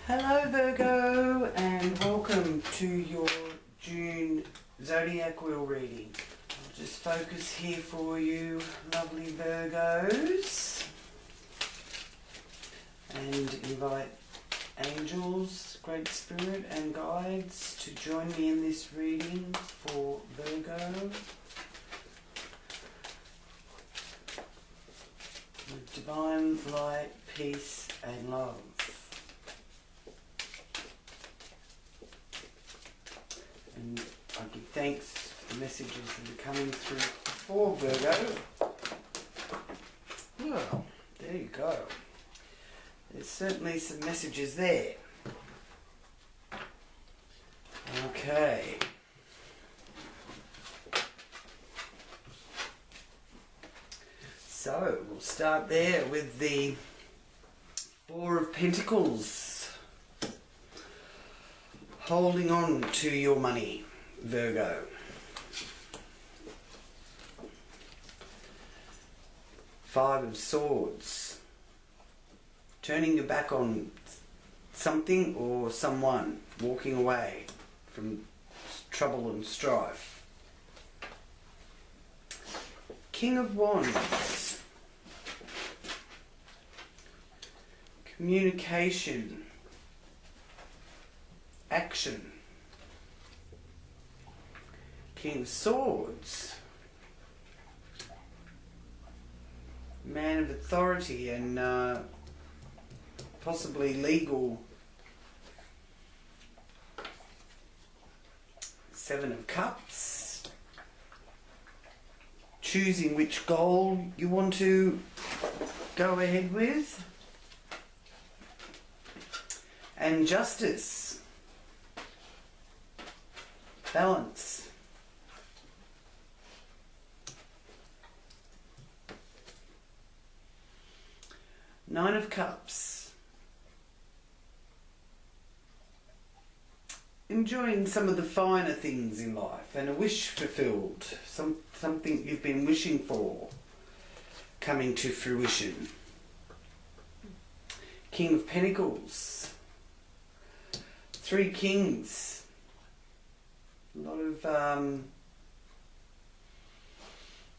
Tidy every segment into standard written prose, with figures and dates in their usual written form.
Hello Virgo, and welcome to your June Zodiac wheel reading. I'll just focus here for you, lovely Virgos, and invite angels, Great Spirit and guides to join me in this reading for Virgo. With divine light, peace and love. And I give thanks for the messages that are coming through for Virgo. Well, there you go. There's certainly some messages there. Okay. So, we'll start there with the Four of Pentacles. Holding on to your money, Virgo. Five of Swords. Turning your back on something or someone. Walking away from trouble and strife. King of Wands. Communication. Action. King of Swords. Man of authority and possibly legal. Seven of Cups. Choosing which goal you want to go ahead with. And Justice. Balance. Nine of Cups. Enjoying some of the finer things in life and a wish fulfilled. Something you've been wishing for coming to fruition. King of Pentacles. Three Kings. A lot of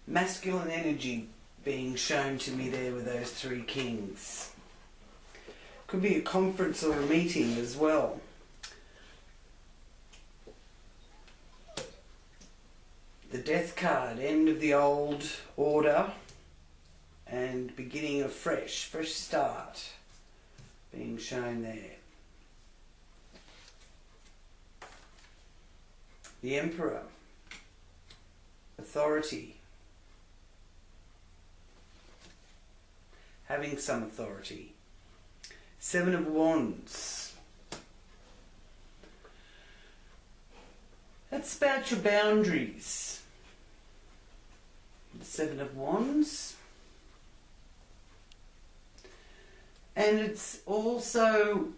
masculine energy being shown to me there with those three kings. Could be a conference or a meeting as well. The Death card, end of the old order and beginning a fresh start being shown there. The Emperor, authority, having some authority. Seven of Wands. That's about your boundaries. The Seven of Wands. And it's also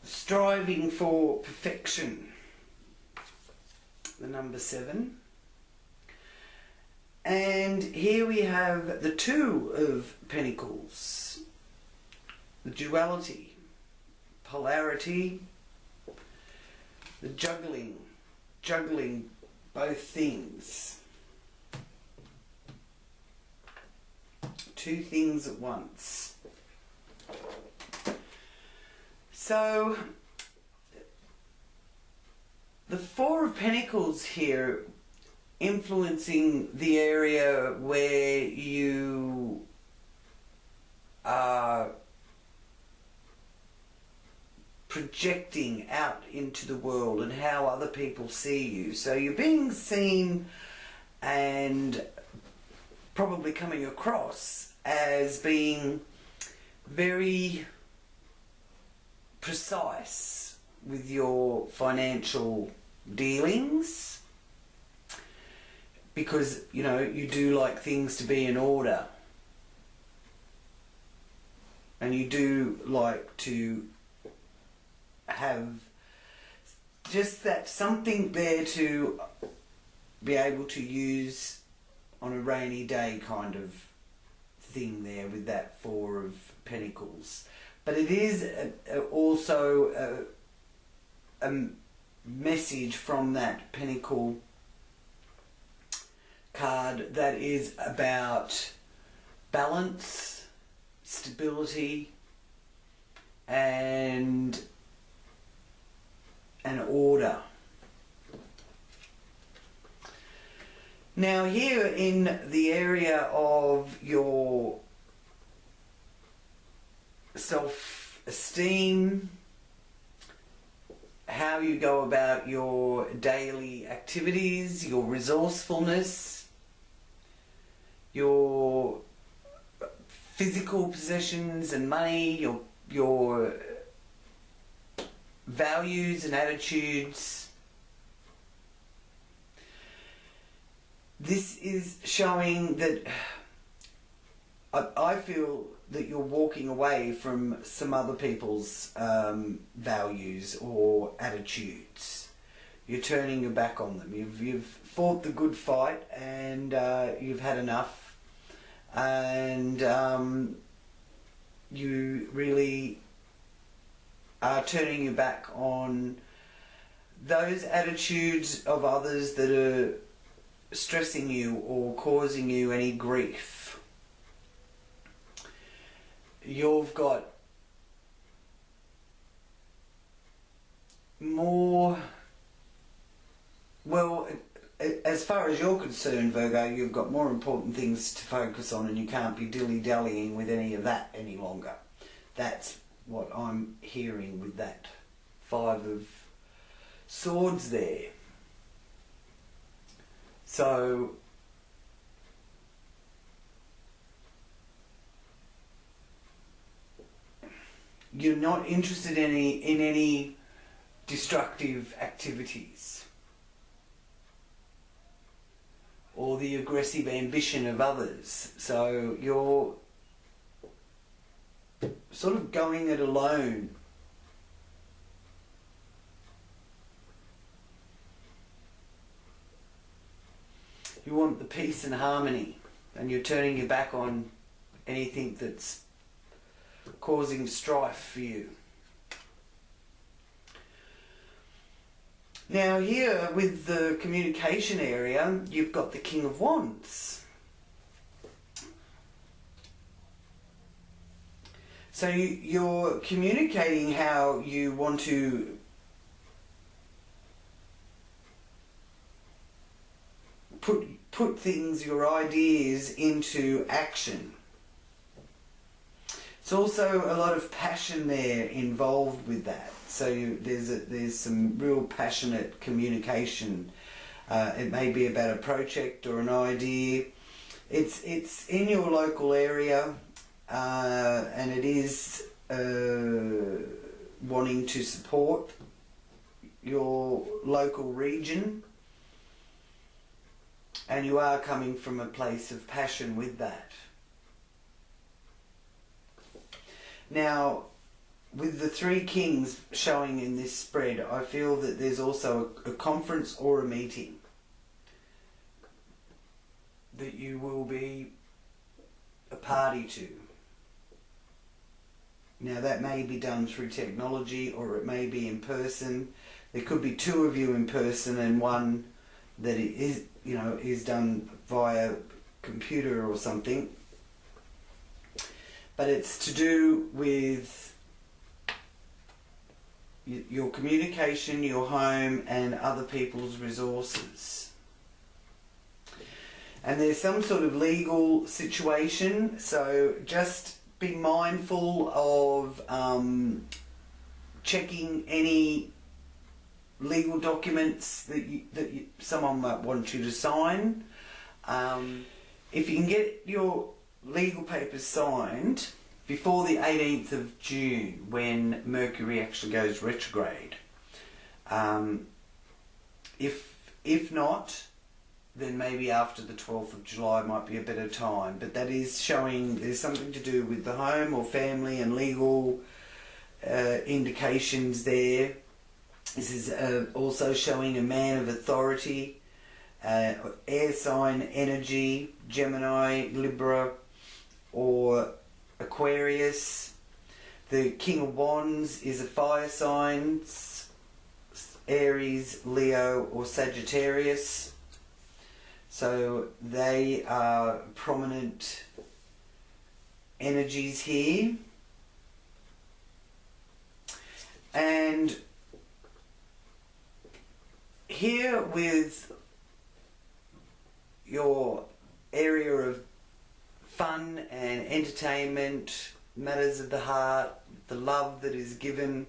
striving for perfection. The number 7. And here we have the Two of Pentacles. The duality, polarity, the juggling both things. Two things at once. So the Four of Pentacles here influencing the area where you are projecting out into the world and how other people see you. So you're being seen and probably coming across as being very precise with your financial dealings, because you know you do like things to be in order and you do like to have just that something there to be able to use on a rainy day kind of thing there with that Four of Pentacles. But it is also a message from that Pentacle card that is about balance, stability, and an order. Now here in the area of your self-esteem, how you go about your daily activities, your resourcefulness, your physical possessions and money, your values and attitudes. This is showing that I feel that you're walking away from some other people's values or attitudes. You're turning your back on them. You've fought the good fight, and you've had enough, and you really are turning your back on those attitudes of others that are stressing you or causing you any grief. You've got more, well, as far as you're concerned, Virgo, you've got more important things to focus on, and you can't be dilly-dallying with any of that any longer. That's what I'm hearing with that 5 of Swords there. So you're not interested in any destructive activities or the aggressive ambition of others. So you're sort of going it alone. You want the peace and harmony, and you're turning your back on anything that's causing strife for you. Now here with the communication area, you've got the King of Wands. So you're communicating how you want to put things, your ideas, into action. It's also a lot of passion there involved with that. So there's some real passionate communication. It may be about a project or an idea. It's in your local area, and it is wanting to support your local region. And you are coming from a place of passion with that. Now, with the 3 kings showing in this spread, I feel that there's also a conference or a meeting that you will be a party to. Now, that may be done through technology, or it may be in person. There could be 2 of you in person and 1 that is, is done via computer or something. But it's to do with your communication, your home, and other people's resources. And there's some sort of legal situation, so just be mindful of checking any legal documents that someone might want you to sign. If you can get your legal papers signed before the 18th of June, when Mercury actually goes retrograde. If not, then maybe after the 12th of July might be a better time. But that is showing there's something to do with the home or family and legal indications there. This is also showing a man of authority, air sign energy, Gemini, Libra, or Aquarius. The King of Wands is a fire sign, Aries, Leo or Sagittarius. So they are prominent energies here. And here with your area of fun and entertainment, matters of the heart, the love that is given,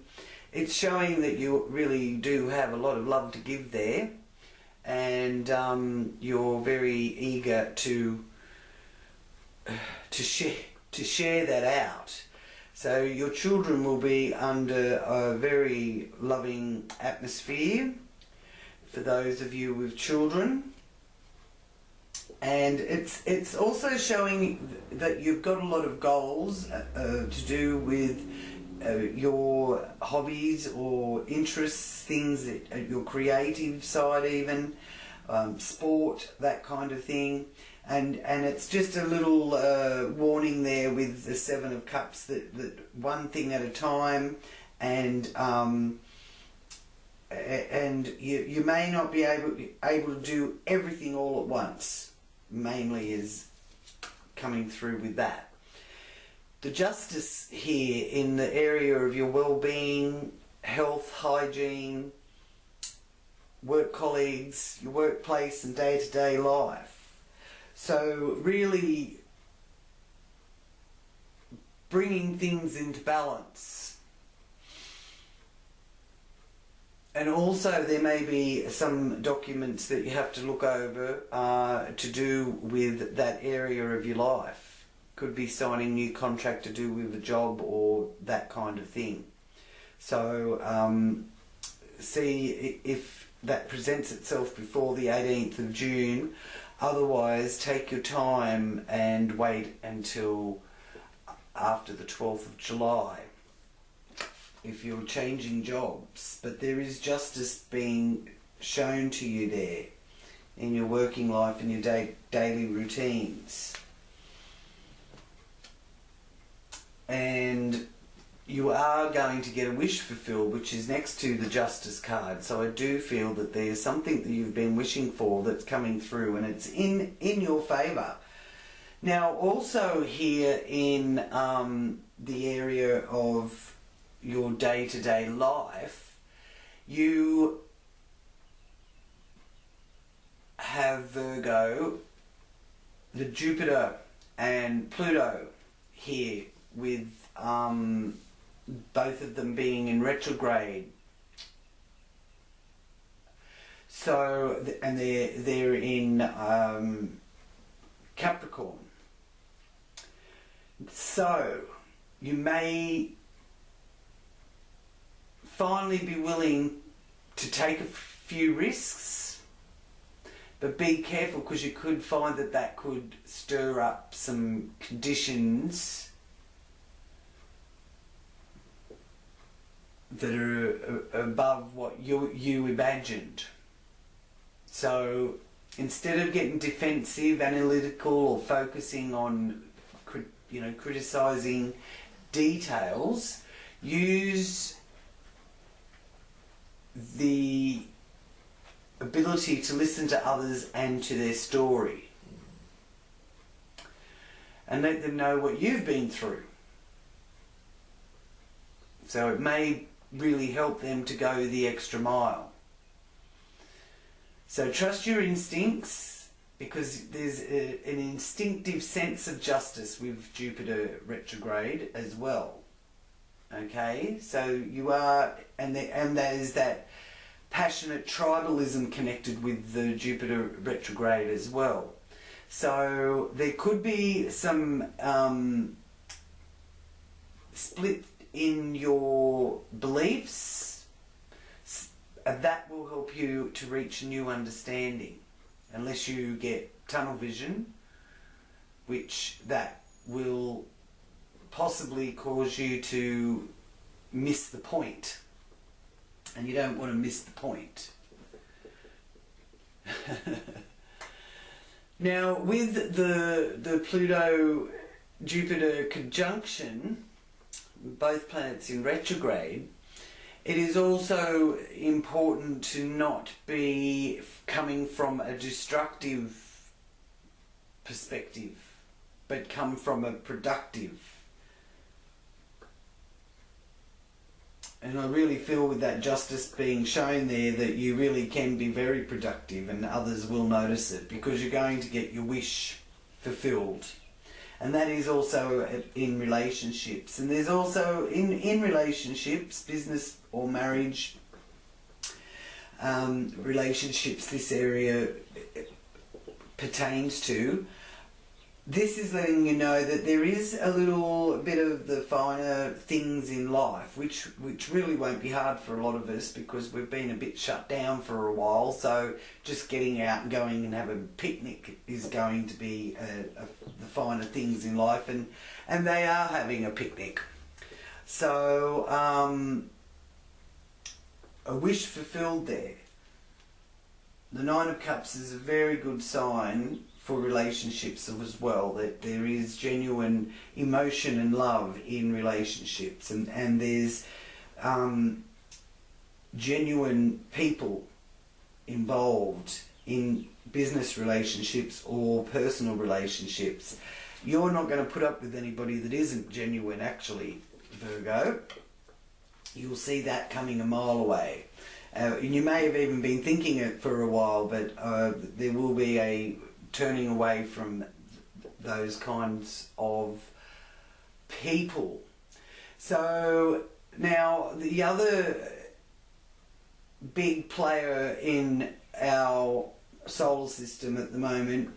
it's showing that you really do have a lot of love to give there, and you're very eager to share that out. So your children will be under a very loving atmosphere for those of you with children. And it's also showing that you've got a lot of goals to do with your hobbies or interests, things that your creative side even, sport, that kind of thing. And it's just a little warning there with the Seven of Cups that one thing at a time, and you may not be able to do everything all at once. Mainly is coming through with that. The Justice here in the area of your well-being, health, hygiene, work colleagues, your workplace and day-to-day life. So really bringing things into balance. And also there may be some documents that you have to look over to do with that area of your life. Could be signing a new contract to do with a job or that kind of thing. So see if that presents itself before the 18th of June. Otherwise, take your time and wait until after the 12th of July. If you're changing jobs, but there is justice being shown to you there in your working life and your daily routines. And you are going to get a wish fulfilled, which is next to the Justice card. So I do feel that there's something that you've been wishing for that's coming through, and it's in your favour. Now also here in the area of your day-to-day life, you have Virgo, the Jupiter and Pluto here, with both of them being in retrograde. So, and they're in Capricorn. So you may finally be willing to take a few risks, but be careful, because you could find that could stir up some conditions that are above what you imagined. So instead of getting defensive, analytical, or focusing on criticizing details, use the ability to listen to others and to their story, and let them know what you've been through. So it may really help them to go the extra mile. So trust your instincts, because there's an instinctive sense of justice with Jupiter retrograde as well. Okay, so you are, and there's that passionate tribalism connected with the Jupiter retrograde as well. So there could be some split in your beliefs. That will help you to reach a new understanding, unless you get tunnel vision, which that will possibly cause you to miss the point, and you don't want to miss the point. Now with the Pluto Jupiter conjunction, both planets in retrograde, it is also important to not be coming from a destructive perspective, but come from a productive. And I really feel with that justice being shown there that you really can be very productive, and others will notice it because you're going to get your wish fulfilled. And that is also in relationships. And there's also in relationships, business or marriage relationships this area pertains to. This is letting you know that there is a little bit of the finer things in life, which really won't be hard for a lot of us because we've been a bit shut down for a while. So just getting out and going and having a picnic is going to be the finer things in life, and they are having a picnic. So a wish fulfilled there. The Nine of Cups is a very good sign for relationships as well, that there is genuine emotion and love in relationships, and there's genuine people involved in business relationships or personal relationships. You're not going to put up with anybody that isn't genuine, actually, Virgo. You'll see that coming a mile away. And you may have even been thinking it for a while, but there will be a turning away from those kinds of people. So now the other big player in our solar system at the moment,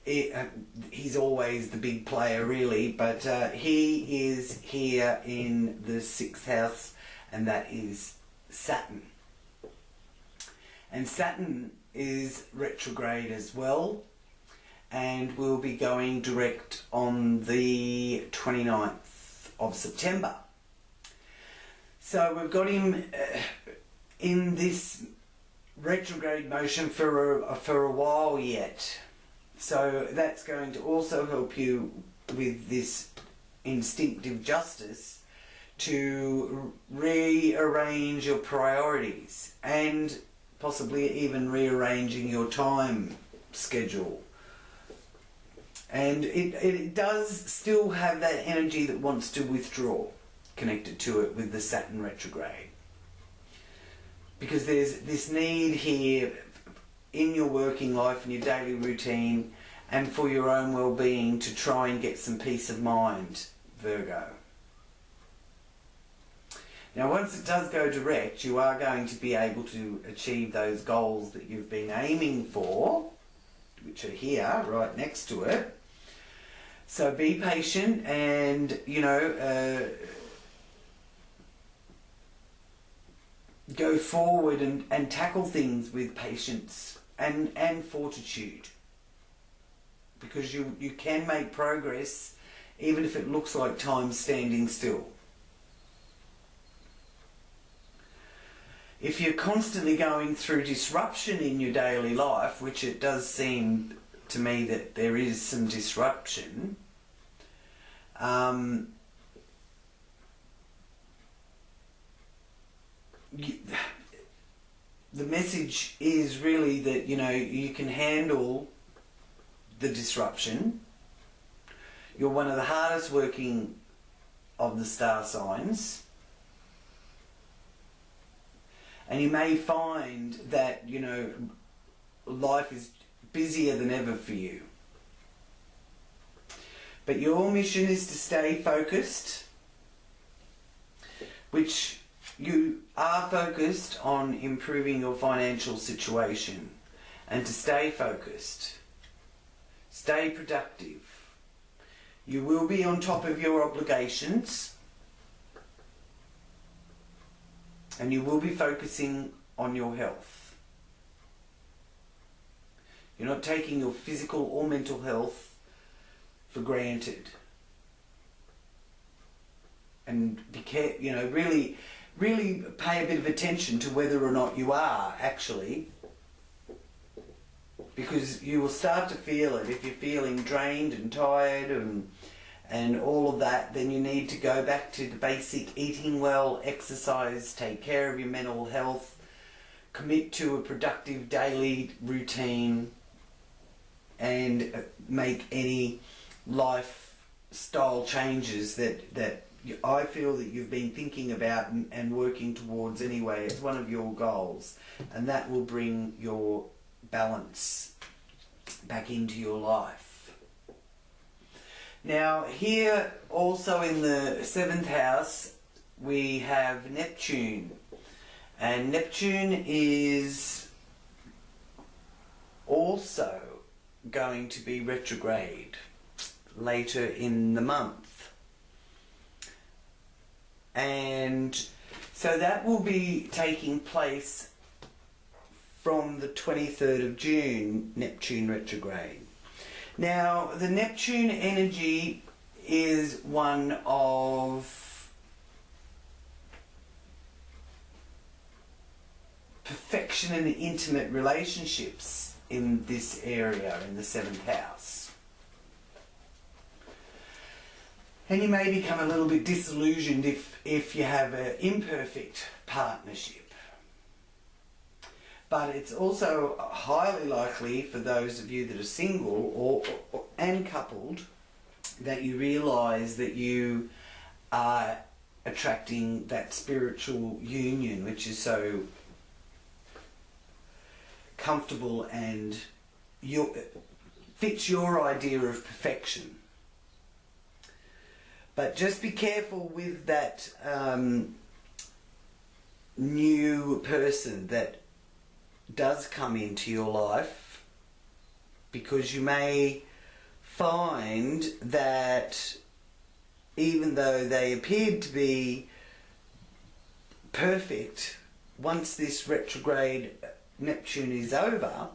he's always the big player really, but he is here in the 6th house, and that is Saturn. And Saturn is retrograde as well, and will be going direct on the 29th of September. So we've got him in this retrograde motion for a while yet. So that's going to also help you with this instinctive justice to rearrange your priorities, and possibly even rearranging your time schedule. And it does still have that energy that wants to withdraw connected to it with the Saturn retrograde. Because there's this need here in your working life, in your daily routine, and for your own well-being to try and get some peace of mind, Virgo. Now once it does go direct, you are going to be able to achieve those goals that you've been aiming for, which are here, right next to it. So be patient and, go forward and tackle things with patience and fortitude. Because you can make progress even if it looks like time's standing still. If you're constantly going through disruption in your daily life, which it does seem to me that there is some disruption, the message is really that, you can handle the disruption. You're one of the hardest working of the star signs. And you may find that, life is busier than ever for you. But your mission is to stay focused, which you are focused on improving your financial situation, and to stay focused, stay productive. You will be on top of your obligations, and you will be focusing on your health. You're not taking your physical or mental health for granted. And really pay a bit of attention to whether or not you are actually, because you will start to feel it if you're feeling drained and tired and all of that, then you need to go back to the basic eating well, exercise, take care of your mental health, commit to a productive daily routine, and make any lifestyle changes that I feel that you've been thinking about and working towards anyway. It's one of your goals, and that will bring your balance back into your life. Now here also in the 7th house we have Neptune, and Neptune is also going to be retrograde later in the month, and so that will be taking place from the 23rd of June, Neptune retrograde. Now, the Neptune energy is one of perfection and intimate relationships in this area, in the 7th house. And you may become a little bit disillusioned if you have an imperfect partnership. But it's also highly likely for those of you that are single and coupled that you realise that you are attracting that spiritual union, which is so comfortable and fits your idea of perfection. But just be careful with that new person that does come into your life, because you may find that even though they appeared to be perfect, once this retrograde Neptune is over,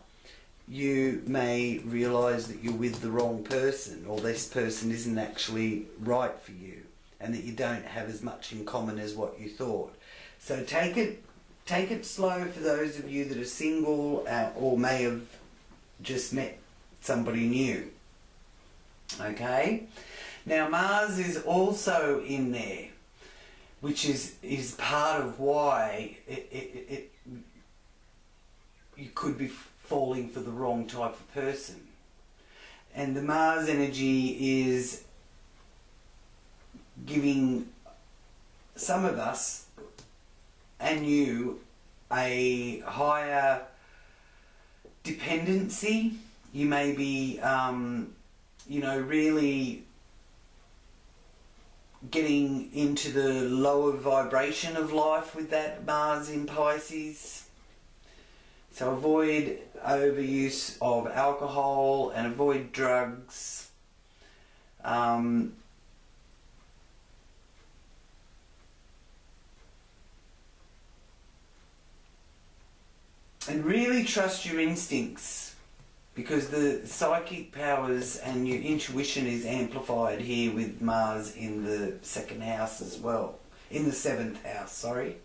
you may realise that you're with the wrong person, or this person isn't actually right for you, and that you don't have as much in common as what you thought. So take it slow for those of you that are single or may have just met somebody new. Okay? Now Mars is also in there, which is part of why you could be falling for the wrong type of person. And the Mars energy is giving some of us and you a higher dependency. You may be, really getting into the lower vibration of life with that Mars in Pisces. So avoid overuse of alcohol and avoid drugs. And really trust your instincts, because the psychic powers and your intuition is amplified here with Mars in the 2nd house as well. In the 7th house, sorry.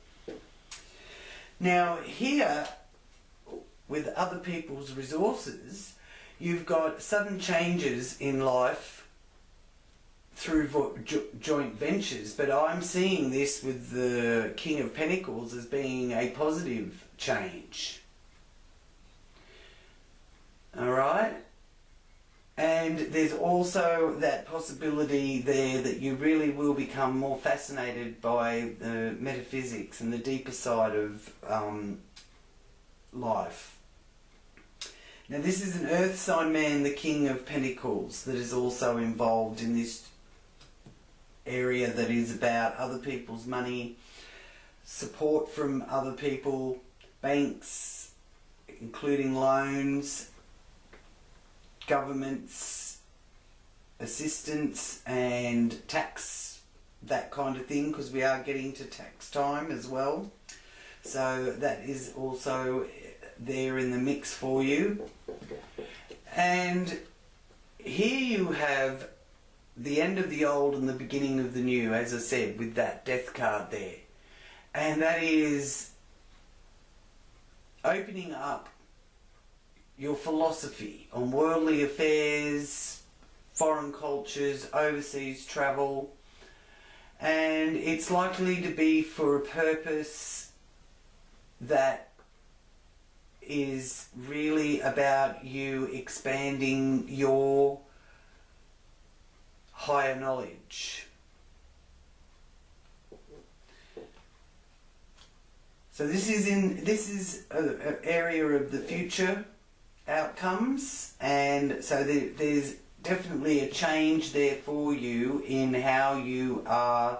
Now here, with other people's resources, you've got sudden changes in life through joint ventures, but I'm seeing this with the King of Pentacles as being a positive change. Alright? And there's also that possibility there that you really will become more fascinated by the metaphysics and the deeper side of life. Now this is an earth sign man, the King of Pentacles, that is also involved in this area that is about other people's money, support from other people, banks, including loans, governments, assistance and tax, that kind of thing, because we are getting to tax time as well. So that is also there in the mix for you. And here you have the end of the old and the beginning of the new, as I said, with that death card there. And that is opening up your philosophy on worldly affairs, foreign cultures, overseas travel, and it's likely to be for a purpose that is really about you expanding your higher knowledge. So this is an area of the future outcomes, and so there's definitely a change there for you in how you are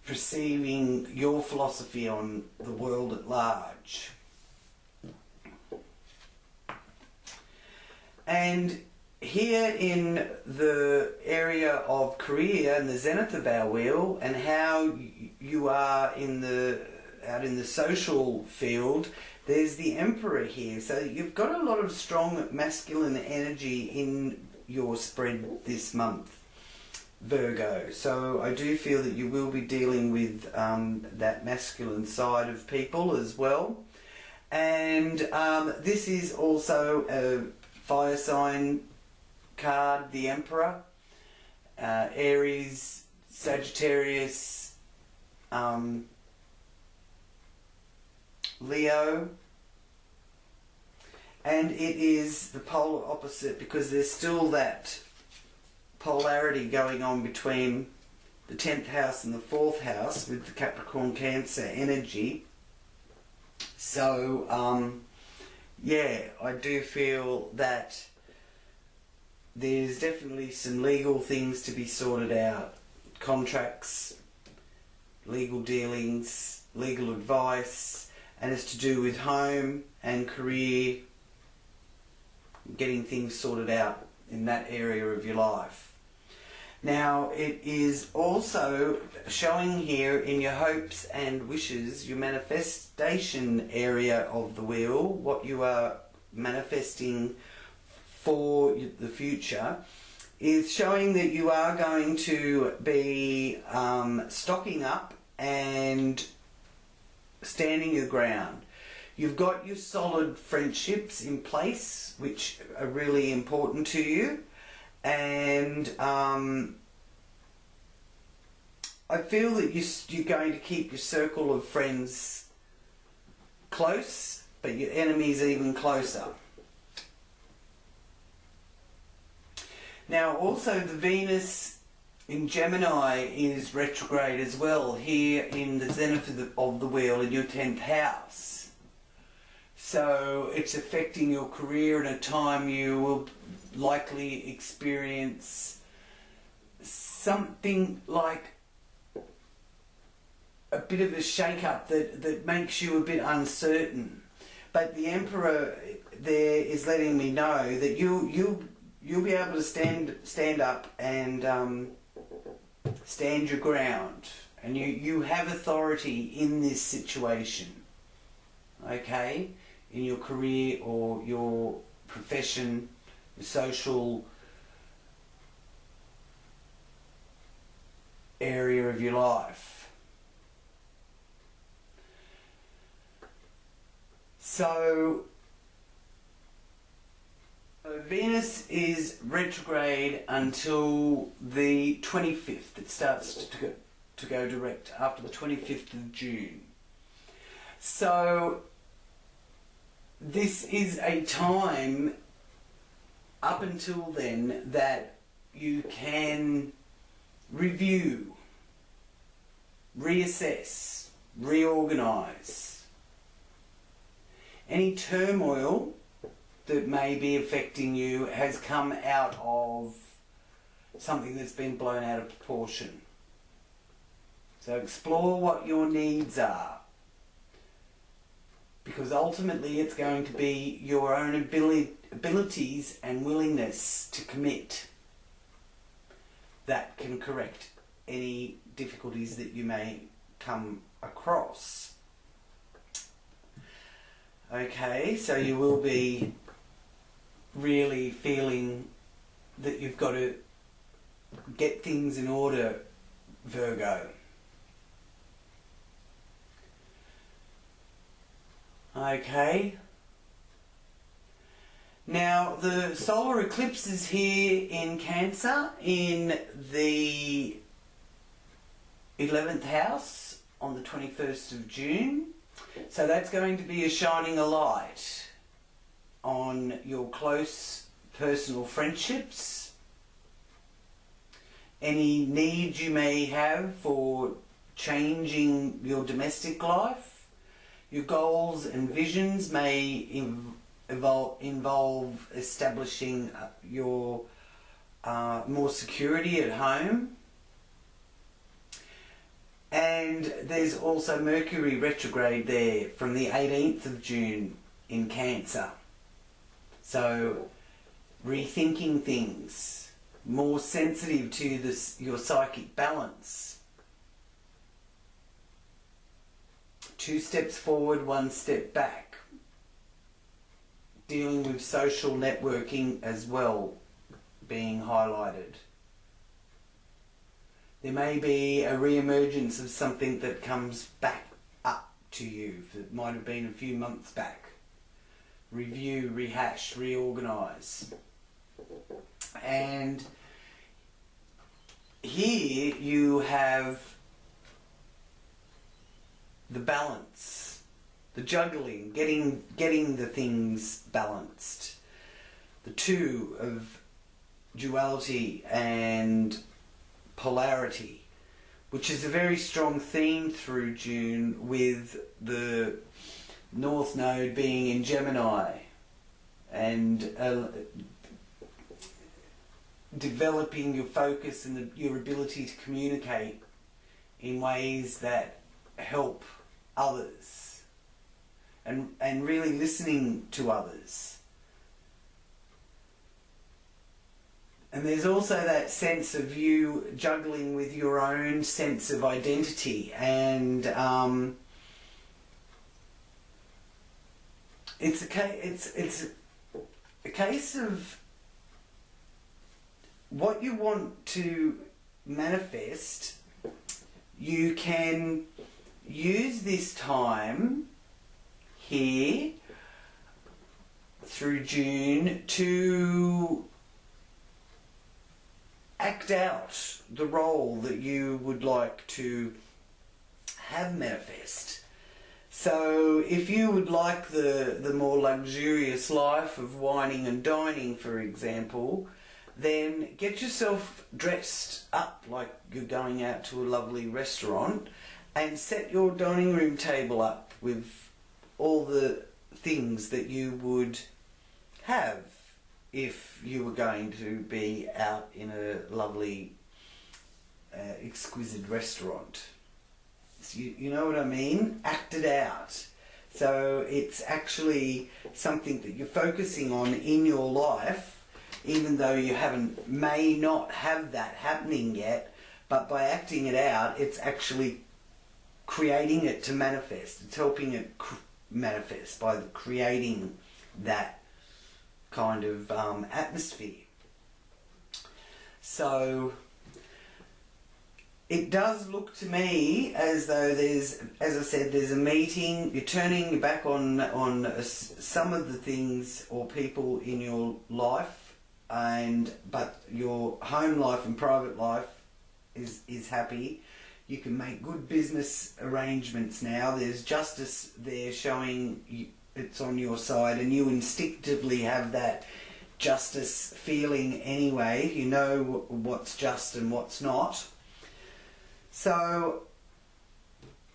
perceiving your philosophy on the world at large. And here in the area of career and the zenith of our wheel, and how you are out in the social field, there's the Emperor here. So you've got a lot of strong masculine energy in your spread this month, Virgo. So I do feel that you will be dealing with that masculine side of people as well. And this is also a fire sign card, the Emperor, Aries, Sagittarius, Leo, and it is the polar opposite because there's still that polarity going on between the 10th house and the 4th house with the Capricorn Cancer energy. So yeah, I do feel that there's definitely some legal things to be sorted out, contracts, legal dealings, legal advice, and it's to do with home and career, getting things sorted out in that area of your life. Now, it is also showing here in your hopes and wishes, your manifestation area of the wheel, what you are manifesting for the future, is showing that you are going to be stocking up and standing your ground. You've got your solid friendships in place, which are really important to you, and I feel that you're going to keep your circle of friends close, but your enemies even closer. Now also the Venus in Gemini is retrograde as well, here in the zenith of the wheel in your 10th house. So it's affecting your career in a time you will likely experience something like a bit of a shake-up that makes you a bit uncertain. But the Emperor there is letting me know that you'll be able to stand up and stand your ground, and you have authority in this situation, okay, in your career or your profession, your social area of your life. So Venus is retrograde until the 25th. It starts to go direct after the 25th of June. So this is a time up until then that you can review, reassess, reorganise. Any turmoil that may be affecting you has come out of something that's been blown out of proportion. So explore what your needs are, because ultimately it's going to be your own abilities and willingness to commit that can correct any difficulties that you may come across. Okay, so you will be really feeling that you've got to get things in order, Virgo. Okay. Now, the solar eclipse is here in Cancer in the 11th house on the 21st of June. So that's going to be a shining a light on your close personal friendships, any needs you may have for changing your domestic life. Your goals and visions may involve establishing your more security at home. And there's also Mercury retrograde there from the 18th of June in Cancer. So rethinking things, more sensitive to your psychic balance. 2 steps forward, 1 step back. Dealing with social networking as well being highlighted. There may be a re-emergence of something that comes back up to you that might have been a few months back. Review, rehash, reorganise. And here you have the balance, the juggling, getting the things balanced. The 2 of duality and polarity, which is a very strong theme through June, with the North Node being in Gemini and developing your focus and your ability to communicate in ways that help others and really listening to others. And there's also that sense of you juggling with your own sense of identity, and it's a case of what you want to manifest. You can use this time here through June to act out the role that you would like to have manifest. So if you would like the more luxurious life of wining and dining, for example, then get yourself dressed up like you're going out to a lovely restaurant and set your dining room table up with all the things that you would have if you were going to be out in a lovely, exquisite restaurant. So you know what I mean? Act it out. So it's actually something that you're focusing on in your life, even though you may not have that happening yet, but by acting it out, it's actually creating it to manifest. It's helping it manifest by creating that kind of atmosphere. So it does look to me as though there's, as I said, there's a meeting. You're turning your back on some of the things or people in your life, but your home life and private life is happy. You can make good business arrangements now. There's justice there showing it's on your side, and you instinctively have that justice feeling anyway. You know what's just and what's not. So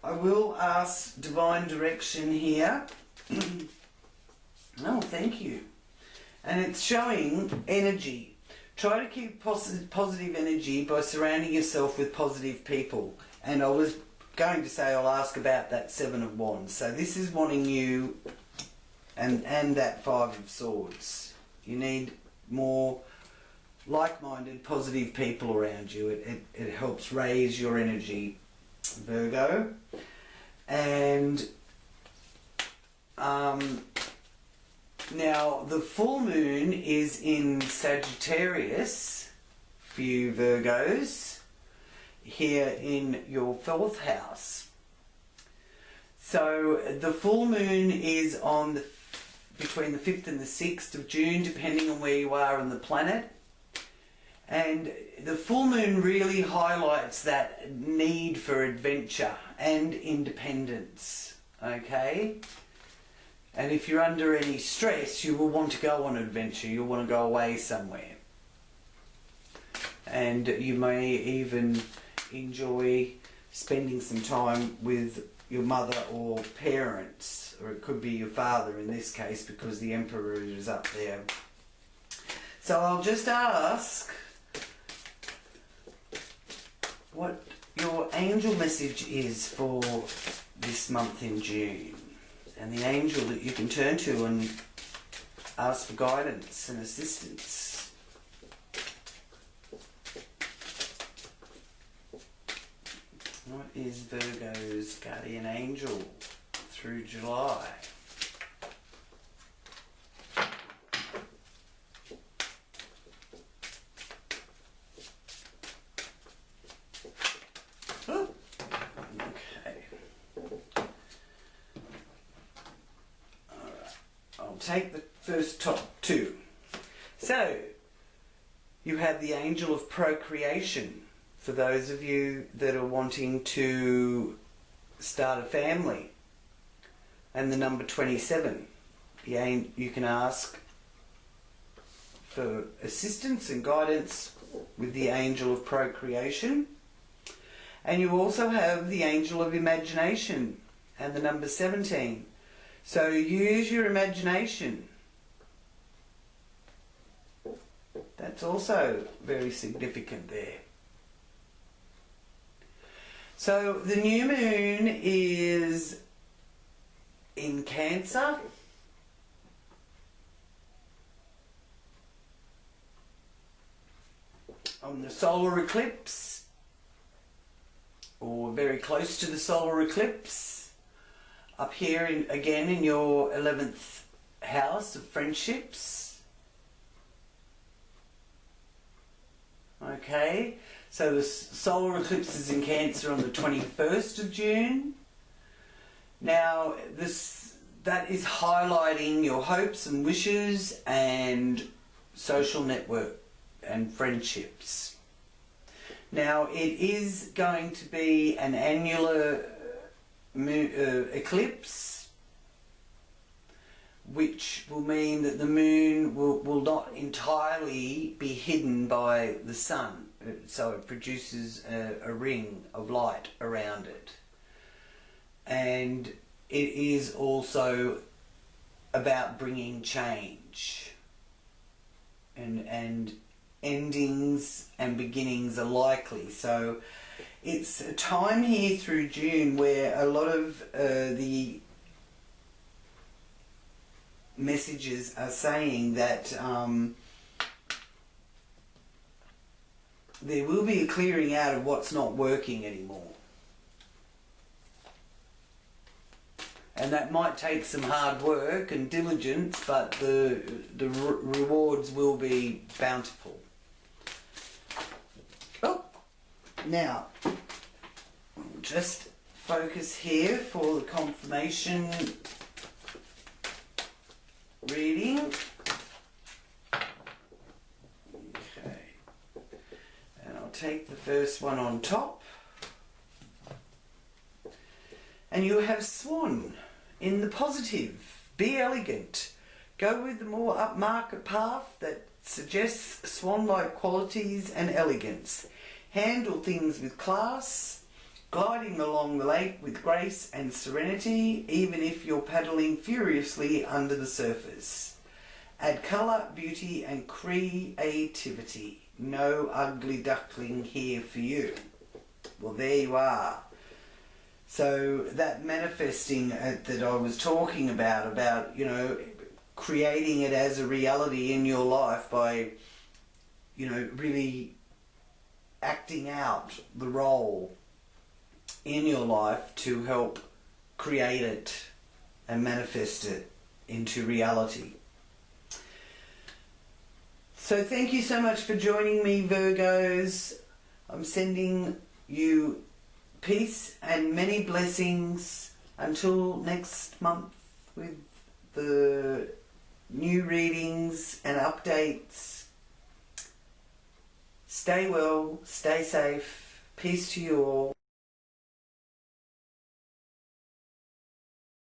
I will ask divine direction here. Oh, thank you. And it's showing energy. Try to keep positive energy by surrounding yourself with positive people. And I was going to say I'll ask about that 7 of Wands. So this is wanting you, and that 5 of Swords. You need more like-minded, positive people around you. It helps raise your energy, Virgo. And now the full moon is in Sagittarius for you Virgos, here in your 4th house. So the full moon is on between the 5th and the 6th of June, depending on where you are on the planet. And the full moon really highlights that need for adventure and independence, okay? And if you're under any stress, you will want to go on adventure, you'll want to go away somewhere. And you may even enjoy spending some time with your mother or parents, or it could be your father in this case because the Emperor is up there. So I'll just ask what your angel message is for this month in June, and the angel that you can turn to and ask for guidance and assistance. What is Virgo's guardian angel through July? Oh, okay. Alright, I'll take the first top two. So, you have the angel of procreation. For those of you that are wanting to start a family, and the number 27, you can ask for assistance and guidance with the angel of procreation. And you also have the angel of imagination and the number 17. So use your imagination. That's also very significant there. So the new moon is in Cancer. On the solar eclipse, or very close to the solar eclipse, up here again in your 11th house of friendships. Okay. So the solar eclipse is in Cancer on the 21st of June. Now, that is highlighting your hopes and wishes and social network and friendships. Now, it is going to be an annular eclipse, which will mean that the moon will not entirely be hidden by the sun. So it produces a ring of light around it. And it is also about bringing change. And endings and beginnings are likely. So it's a time here through June where a lot of the messages are saying that there will be a clearing out of what's not working anymore. And that might take some hard work and diligence, but the rewards will be bountiful. Oh, now, just focus here for the confirmation reading. Take the first one on top, and you have Swan in the positive. Be elegant. Go with the more upmarket path that suggests swan-like qualities and elegance. Handle things with class, gliding along the lake with grace and serenity, even if you're paddling furiously under the surface. Add colour, beauty and creativity. No ugly duckling here for you. Well, there you are. So that manifesting that I was talking about, you know, creating it as a reality in your life by, you know, really acting out the role in your life to help create it and manifest it into reality. So thank you so much for joining me, Virgos. I'm sending you peace and many blessings until next month with the new readings and updates. Stay well, stay safe, peace to you all.